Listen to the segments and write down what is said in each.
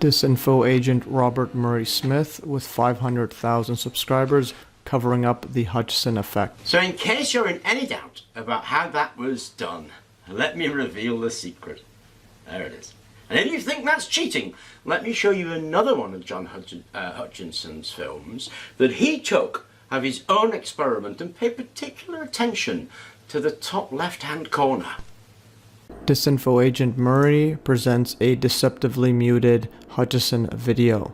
Disinfo agent Robert Murray Smith with 500,000 subscribers covering up the Hutchison effect. So in case you're in any doubt about how that was done, let me reveal the secret. There it is. And if you think that's cheating, let me show you another one of John Hutchinson's films that he took of his own experiment and paid particular attention to the top left-hand corner. Disinfo agent Murray presents a deceptively muted Hutchison video.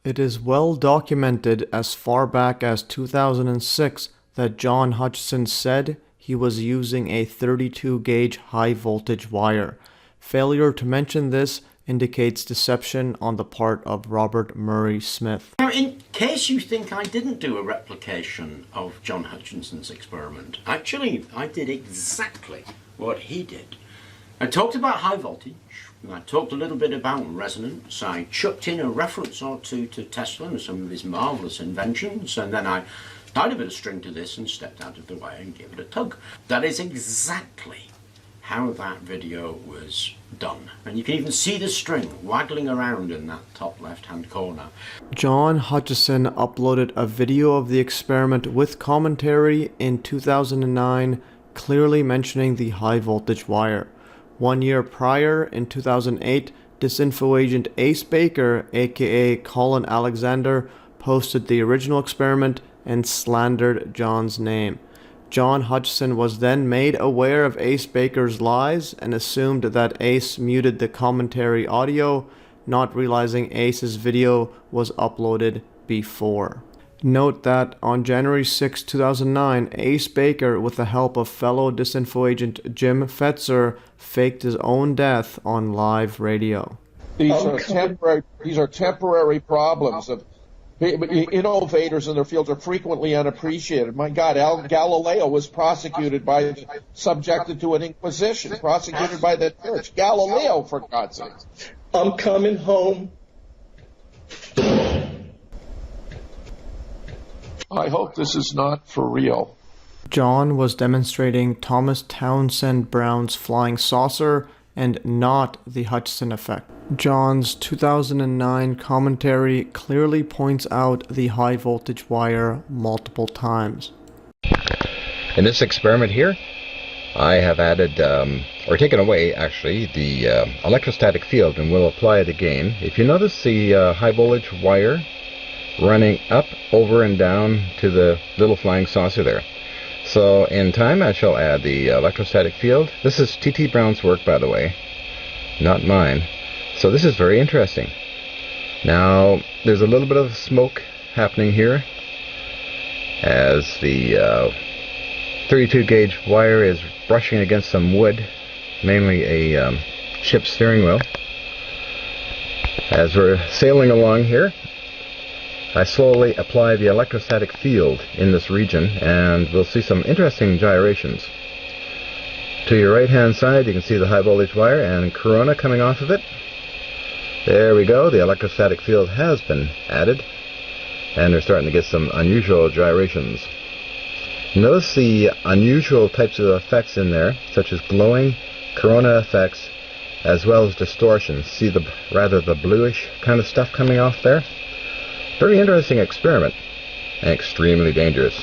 It is well documented as far back as 2006 that John Hutchison said he was using a 32 gauge high voltage wire. Failure to mention this indicates deception on the part of Robert Murray Smith. Now, in case you think I didn't do a replication of John Hutchinson's experiment, actually I did exactly what he did. I talked about high voltage, I talked a little bit about resonance, I chucked in a reference or two to Tesla and some of his marvellous inventions, and then I tied a bit of string to this and stepped out of the way and gave it a tug. That is exactly how that video was done. And you can even see the string waggling around in that top left-hand corner. John Hutchison uploaded a video of the experiment with commentary in 2009, clearly mentioning the high voltage wire. 1 year prior, in 2008, Disinfo agent Ace Baker, aka Colin Alexander, posted the original experiment and slandered John's name. John Hutchison was then made aware of Ace Baker's lies and assumed that Ace muted the commentary audio, not realizing Ace's video was uploaded before. Note that on January 6, 2009, Ace Baker, with the help of fellow Disinfo agent Jim Fetzer, faked his own death on live radio. These are temporary problems of innovators in their fields are frequently unappreciated. My God, Galileo was subjected to an inquisition, prosecuted by the church. Galileo, for God's sake. I'm coming home. I hope this is not for real. John was demonstrating Thomas Townsend Brown's flying saucer and not the Hutchison effect. John's 2009 commentary clearly points out the high voltage wire multiple times. In this experiment here, I have added, or taken away actually, the electrostatic field, and we'll apply it again. If you notice the high voltage wire running up, over, and down to the little flying saucer there. So in time I shall add the electrostatic field. This is T.T. Brown's work, by the way, not mine. So this is very interesting. Now there's a little bit of smoke happening here as the 32 gauge wire is brushing against some wood, mainly a ship's steering wheel. As we're sailing along here, I slowly apply the electrostatic field in this region, and we'll see some interesting gyrations. To your right hand side you can see the high voltage wire and corona coming off of it. There we go, the electrostatic field has been added, and we're starting to get some unusual gyrations. Notice the unusual types of effects in there, such as glowing, corona effects, as well as distortion. See the rather the bluish kind of stuff coming off there? Very interesting experiment, and extremely dangerous.